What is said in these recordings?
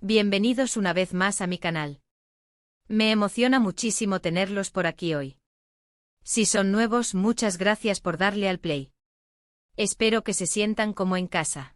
Bienvenidos una vez más a mi canal. Me emociona muchísimo tenerlos por aquí hoy. Si son nuevos, muchas gracias por darle al play. Espero que se sientan como en casa.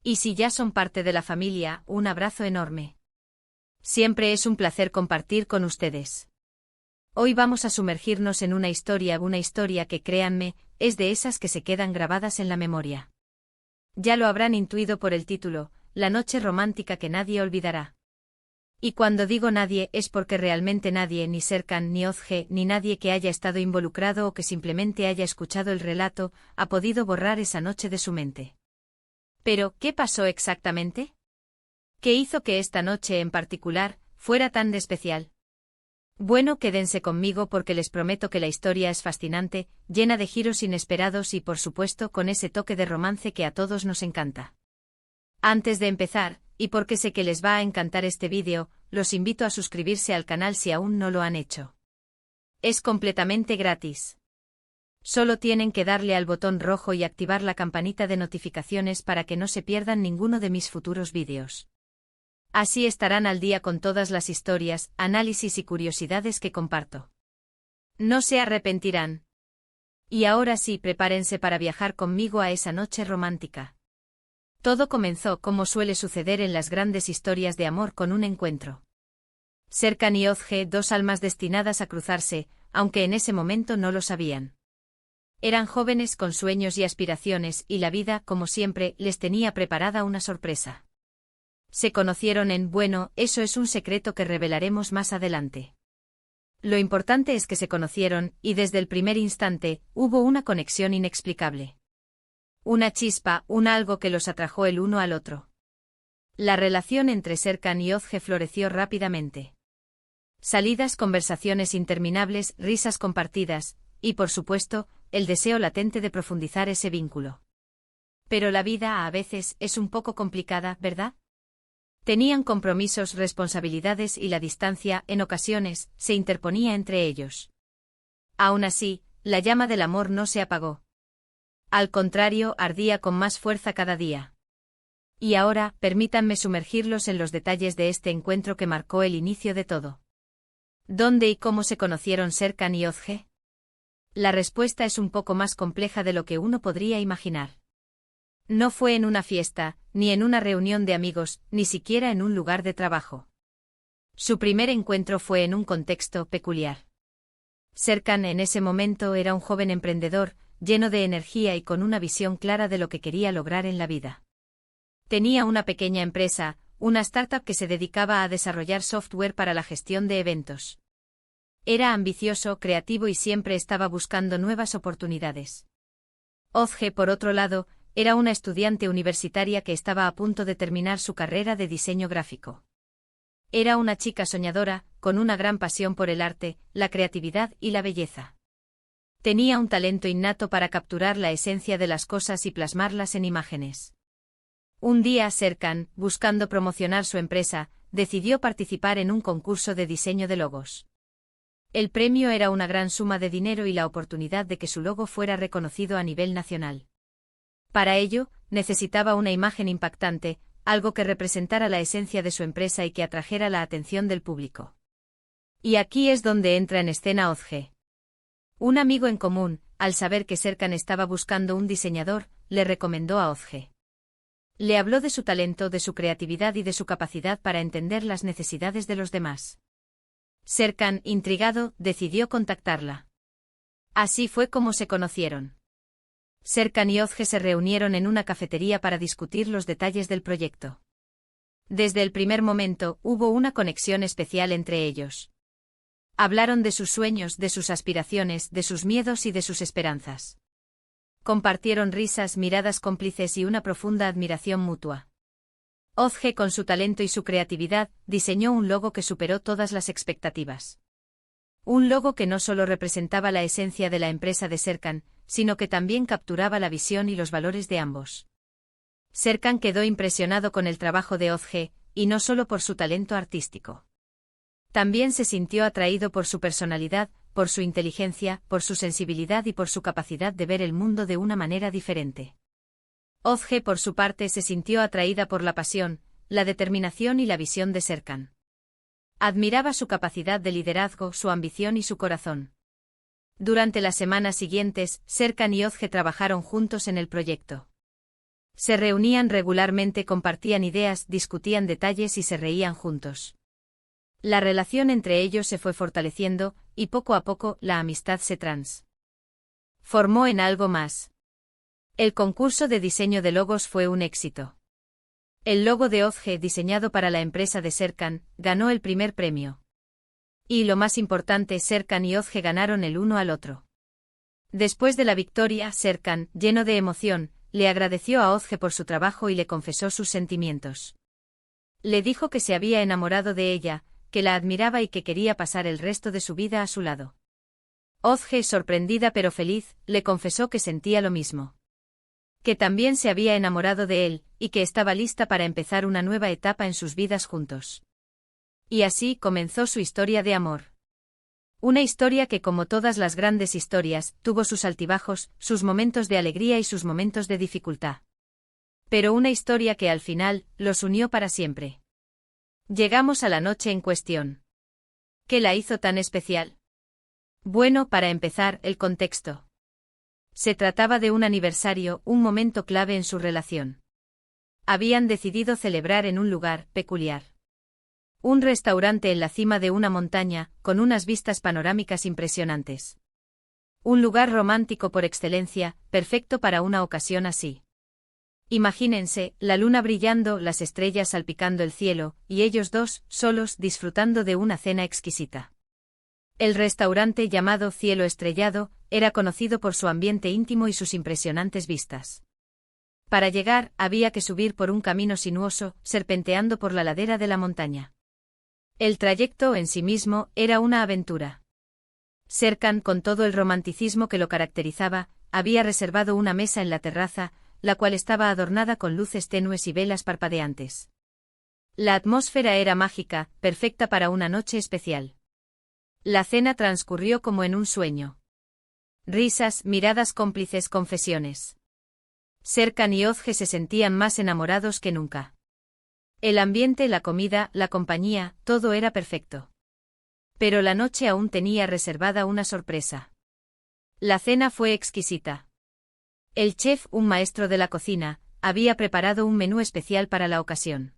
Y si ya son parte de la familia, un abrazo enorme. Siempre es un placer compartir con ustedes. Hoy vamos a sumergirnos en una historia que, créanme, es de esas que se quedan grabadas en la memoria. Ya lo habrán intuido por el título, La noche romántica que nadie olvidará. Y cuando digo nadie es porque realmente nadie, ni Serkan ni Özge, ni nadie que haya estado involucrado o que simplemente haya escuchado el relato, ha podido borrar esa noche de su mente. Pero, ¿qué pasó exactamente? ¿Qué hizo que esta noche en particular fuera tan de especial? Bueno, quédense conmigo porque les prometo que la historia es fascinante, llena de giros inesperados y por supuesto con ese toque de romance que a todos nos encanta. Antes de empezar, y porque sé que les va a encantar este vídeo, los invito a suscribirse al canal si aún no lo han hecho. Es completamente gratis. Solo tienen que darle al botón rojo y activar la campanita de notificaciones para que no se pierdan ninguno de mis futuros vídeos. Así estarán al día con todas las historias, análisis y curiosidades que comparto. No se arrepentirán. Y ahora sí, prepárense para viajar conmigo a esa noche romántica. Todo comenzó como suele suceder en las grandes historias de amor con un encuentro. Serkan y Özge, dos almas destinadas a cruzarse, aunque en ese momento no lo sabían. Eran jóvenes con sueños y aspiraciones y la vida, como siempre, les tenía preparada una sorpresa. Se conocieron bueno, eso es un secreto que revelaremos más adelante. Lo importante es que se conocieron y desde el primer instante hubo una conexión inexplicable. Una chispa, algo que los atrajo el uno al otro. La relación entre Serkan y Özge floreció rápidamente. Salidas, conversaciones interminables, risas compartidas, y por supuesto, el deseo latente de profundizar ese vínculo. Pero la vida a veces es un poco complicada, ¿verdad? Tenían compromisos, responsabilidades y la distancia, en ocasiones, se interponía entre ellos. Aún así, la llama del amor no se apagó. Al contrario, ardía con más fuerza cada día. Y ahora, permítanme sumergirlos en los detalles de este encuentro que marcó el inicio de todo. ¿Dónde y cómo se conocieron Serkan y Özge? La respuesta es un poco más compleja de lo que uno podría imaginar. No fue en una fiesta, ni en una reunión de amigos, ni siquiera en un lugar de trabajo. Su primer encuentro fue en un contexto peculiar. Serkan en ese momento era un joven emprendedor, lleno de energía y con una visión clara de lo que quería lograr en la vida. Tenía una pequeña empresa, una startup que se dedicaba a desarrollar software para la gestión de eventos. Era ambicioso, creativo y siempre estaba buscando nuevas oportunidades. Özge, por otro lado, era una estudiante universitaria que estaba a punto de terminar su carrera de diseño gráfico. Era una chica soñadora, con una gran pasión por el arte, la creatividad y la belleza. Tenía un talento innato para capturar la esencia de las cosas y plasmarlas en imágenes. Un día Serkan, buscando promocionar su empresa, decidió participar en un concurso de diseño de logos. El premio era una gran suma de dinero y la oportunidad de que su logo fuera reconocido a nivel nacional. Para ello, necesitaba una imagen impactante, algo que representara la esencia de su empresa y que atrajera la atención del público. Y aquí es donde entra en escena Özge. Un amigo en común, al saber que Serkan estaba buscando un diseñador, le recomendó a Özge. Le habló de su talento, de su creatividad y de su capacidad para entender las necesidades de los demás. Serkan, intrigado, decidió contactarla. Así fue como se conocieron. Serkan y Özge se reunieron en una cafetería para discutir los detalles del proyecto. Desde el primer momento, hubo una conexión especial entre ellos. Hablaron de sus sueños, de sus aspiraciones, de sus miedos y de sus esperanzas. Compartieron risas, miradas cómplices y una profunda admiración mutua. Özge, con su talento y su creatividad, diseñó un logo que superó todas las expectativas. Un logo que no solo representaba la esencia de la empresa de Serkan, sino que también capturaba la visión y los valores de ambos. Serkan quedó impresionado con el trabajo de Özge, y no solo por su talento artístico. También se sintió atraído por su personalidad, por su inteligencia, por su sensibilidad y por su capacidad de ver el mundo de una manera diferente. Özge, por su parte, se sintió atraída por la pasión, la determinación y la visión de Serkan. Admiraba su capacidad de liderazgo, su ambición y su corazón. Durante las semanas siguientes, Serkan y Özge trabajaron juntos en el proyecto. Se reunían regularmente, compartían ideas, discutían detalles y se reían juntos. La relación entre ellos se fue fortaleciendo, y poco a poco la amistad se transformó en algo más. El concurso de diseño de logos fue un éxito. El logo de Özge, diseñado para la empresa de Serkan, ganó el primer premio. Y lo más importante, Serkan y Özge ganaron el uno al otro. Después de la victoria, Serkan, lleno de emoción, le agradeció a Özge por su trabajo y le confesó sus sentimientos. Le dijo que se había enamorado de ella, que la admiraba y que quería pasar el resto de su vida a su lado. Özge, sorprendida pero feliz, le confesó que sentía lo mismo. Que también se había enamorado de él, y que estaba lista para empezar una nueva etapa en sus vidas juntos. Y así comenzó su historia de amor. Una historia que, como todas las grandes historias, tuvo sus altibajos, sus momentos de alegría y sus momentos de dificultad. Pero una historia que al final los unió para siempre. Llegamos a la noche en cuestión. ¿Qué la hizo tan especial? Bueno, para empezar, el contexto. Se trataba de un aniversario, un momento clave en su relación. Habían decidido celebrar en un lugar peculiar. Un restaurante en la cima de una montaña, con unas vistas panorámicas impresionantes. Un lugar romántico por excelencia, perfecto para una ocasión así. Imagínense, la luna brillando, las estrellas salpicando el cielo, y ellos dos, solos, disfrutando de una cena exquisita. El restaurante, llamado Cielo Estrellado, era conocido por su ambiente íntimo y sus impresionantes vistas. Para llegar, había que subir por un camino sinuoso, serpenteando por la ladera de la montaña. El trayecto en sí mismo era una aventura. Serkan, con todo el romanticismo que lo caracterizaba, había reservado una mesa en la terraza, la cual estaba adornada con luces tenues y velas parpadeantes. La atmósfera era mágica, perfecta para una noche especial. La cena transcurrió como en un sueño. Risas, miradas cómplices, confesiones. Serkan y Özge se sentían más enamorados que nunca. El ambiente, la comida, la compañía, todo era perfecto. Pero la noche aún tenía reservada una sorpresa. La cena fue exquisita. El chef, un maestro de la cocina, había preparado un menú especial para la ocasión.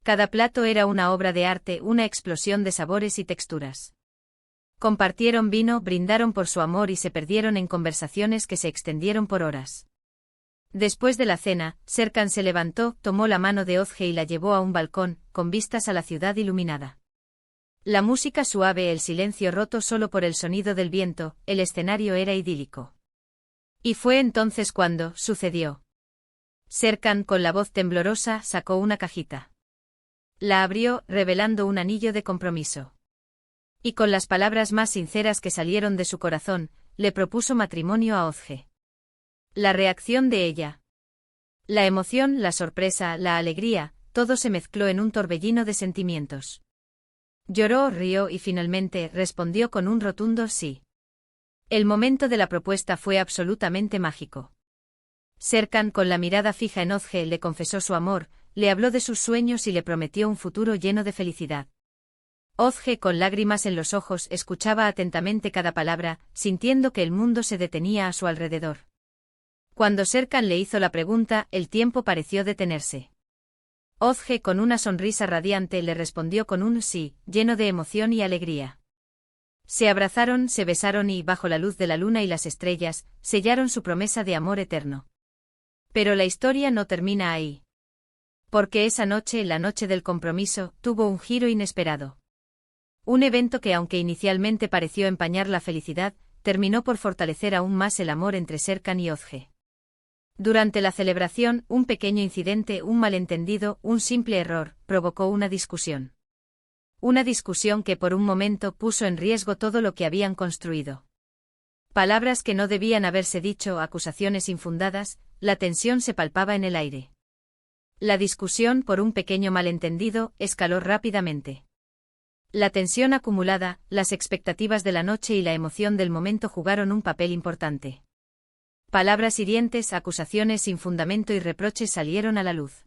Cada plato era una obra de arte, una explosión de sabores y texturas. Compartieron vino, brindaron por su amor y se perdieron en conversaciones que se extendieron por horas. Después de la cena, Serkan se levantó, tomó la mano de Özge y la llevó a un balcón, con vistas a la ciudad iluminada. La música suave, el silencio roto solo por el sonido del viento, el escenario era idílico. Y fue entonces cuando sucedió. Serkan, con la voz temblorosa, sacó una cajita. La abrió, revelando un anillo de compromiso. Y con las palabras más sinceras que salieron de su corazón, le propuso matrimonio a Özge. La reacción de ella. La emoción, la sorpresa, la alegría, todo se mezcló en un torbellino de sentimientos. Lloró, rió y finalmente respondió con un rotundo sí. El momento de la propuesta fue absolutamente mágico. Serkan, con la mirada fija en Özge, le confesó su amor, le habló de sus sueños y le prometió un futuro lleno de felicidad. Özge, con lágrimas en los ojos, escuchaba atentamente cada palabra, sintiendo que el mundo se detenía a su alrededor. Cuando Serkan le hizo la pregunta, el tiempo pareció detenerse. Özge, con una sonrisa radiante, le respondió con un sí, lleno de emoción y alegría. Se abrazaron, se besaron y, bajo la luz de la luna y las estrellas, sellaron su promesa de amor eterno. Pero la historia no termina ahí. Porque esa noche, la noche del compromiso, tuvo un giro inesperado. Un evento que, aunque inicialmente pareció empañar la felicidad, terminó por fortalecer aún más el amor entre Serkan y Özge. Durante la celebración, un pequeño incidente, un malentendido, un simple error, provocó una discusión. Una discusión que por un momento puso en riesgo todo lo que habían construido. Palabras que no debían haberse dicho, acusaciones infundadas, la tensión se palpaba en el aire. La discusión, por un pequeño malentendido, escaló rápidamente. La tensión acumulada, las expectativas de la noche y la emoción del momento jugaron un papel importante. Palabras hirientes, acusaciones sin fundamento y reproches salieron a la luz.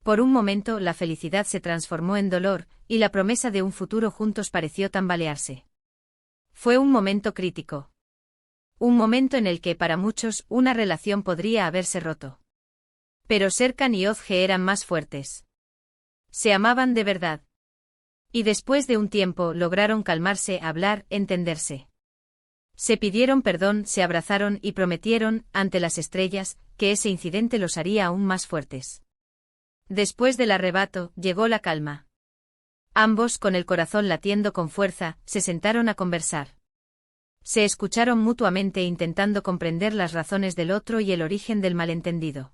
Por un momento la felicidad se transformó en dolor, y la promesa de un futuro juntos pareció tambalearse. Fue un momento crítico. Un momento en el que para muchos una relación podría haberse roto. Pero Serkan y Ozge eran más fuertes. Se amaban de verdad. Y después de un tiempo lograron calmarse, hablar, entenderse. Se pidieron perdón, se abrazaron y prometieron, ante las estrellas, que ese incidente los haría aún más fuertes. Después del arrebato, llegó la calma. Ambos, con el corazón latiendo con fuerza, se sentaron a conversar. Se escucharon mutuamente intentando comprender las razones del otro y el origen del malentendido.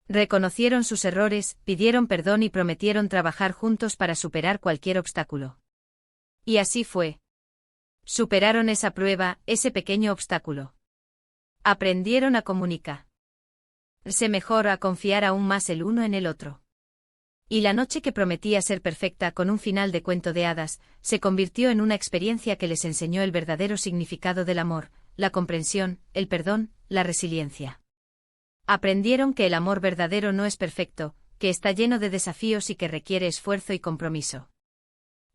Reconocieron sus errores, pidieron perdón y prometieron trabajar juntos para superar cualquier obstáculo. Y así fue. Superaron esa prueba, ese pequeño obstáculo. Aprendieron a comunicarse mejor, a confiar aún más el uno en el otro. Y la noche que prometía ser perfecta con un final de cuento de hadas, se convirtió en una experiencia que les enseñó el verdadero significado del amor, la comprensión, el perdón, la resiliencia. Aprendieron que el amor verdadero no es perfecto, que está lleno de desafíos y que requiere esfuerzo y compromiso.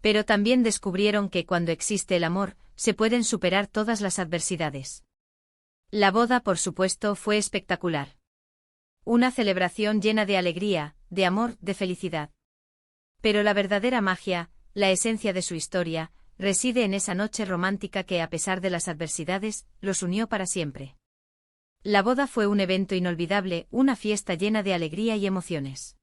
Pero también descubrieron que cuando existe el amor, se pueden superar todas las adversidades. La boda, por supuesto, fue espectacular. Una celebración llena de alegría, de amor, de felicidad. Pero la verdadera magia, la esencia de su historia, reside en esa noche romántica que, a pesar de las adversidades, los unió para siempre. La boda fue un evento inolvidable, una fiesta llena de alegría y emociones.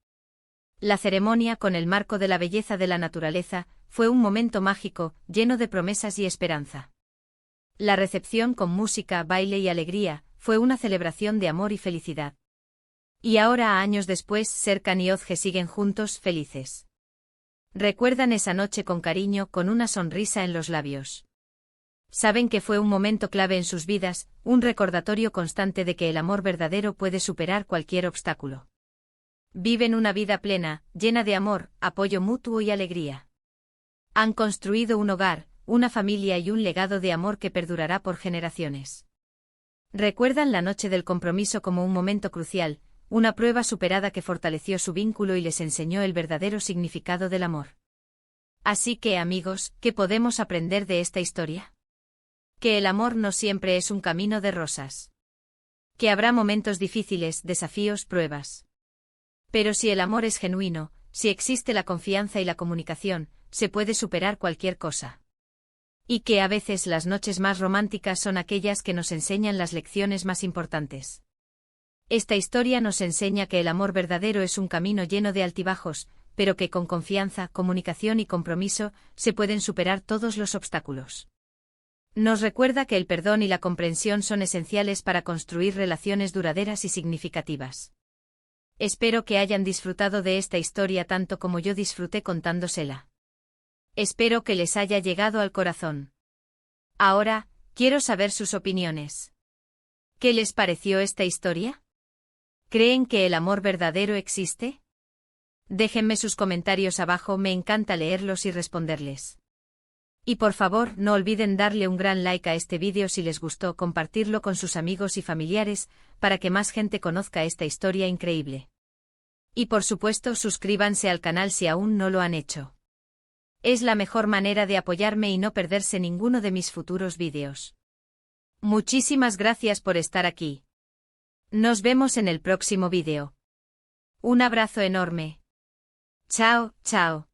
La ceremonia, con el marco de la belleza de la naturaleza, fue un momento mágico, lleno de promesas y esperanza. La recepción, con música, baile y alegría, fue una celebración de amor y felicidad. Y ahora, años después, Serkan y Ozge siguen juntos, felices. Recuerdan esa noche con cariño, con una sonrisa en los labios. Saben que fue un momento clave en sus vidas, un recordatorio constante de que el amor verdadero puede superar cualquier obstáculo. Viven una vida plena, llena de amor, apoyo mutuo y alegría. Han construido un hogar, una familia y un legado de amor que perdurará por generaciones. Recuerdan la noche del compromiso como un momento crucial, una prueba superada que fortaleció su vínculo y les enseñó el verdadero significado del amor. Así que, amigos, ¿qué podemos aprender de esta historia? Que el amor no siempre es un camino de rosas. Que habrá momentos difíciles, desafíos, pruebas. Pero si el amor es genuino, si existe la confianza y la comunicación, se puede superar cualquier cosa. Y que a veces las noches más románticas son aquellas que nos enseñan las lecciones más importantes. Esta historia nos enseña que el amor verdadero es un camino lleno de altibajos, pero que con confianza, comunicación y compromiso, se pueden superar todos los obstáculos. Nos recuerda que el perdón y la comprensión son esenciales para construir relaciones duraderas y significativas. Espero que hayan disfrutado de esta historia tanto como yo disfruté contándosela. Espero que les haya llegado al corazón. Ahora, quiero saber sus opiniones. ¿Qué les pareció esta historia? ¿Creen que el amor verdadero existe? Déjenme sus comentarios abajo, me encanta leerlos y responderles. Y por favor, no olviden darle un gran like a este vídeo si les gustó, compartirlo con sus amigos y familiares, para que más gente conozca esta historia increíble. Y por supuesto, suscríbanse al canal si aún no lo han hecho. Es la mejor manera de apoyarme y no perderse ninguno de mis futuros vídeos. Muchísimas gracias por estar aquí. Nos vemos en el próximo vídeo. Un abrazo enorme. Chao, chao.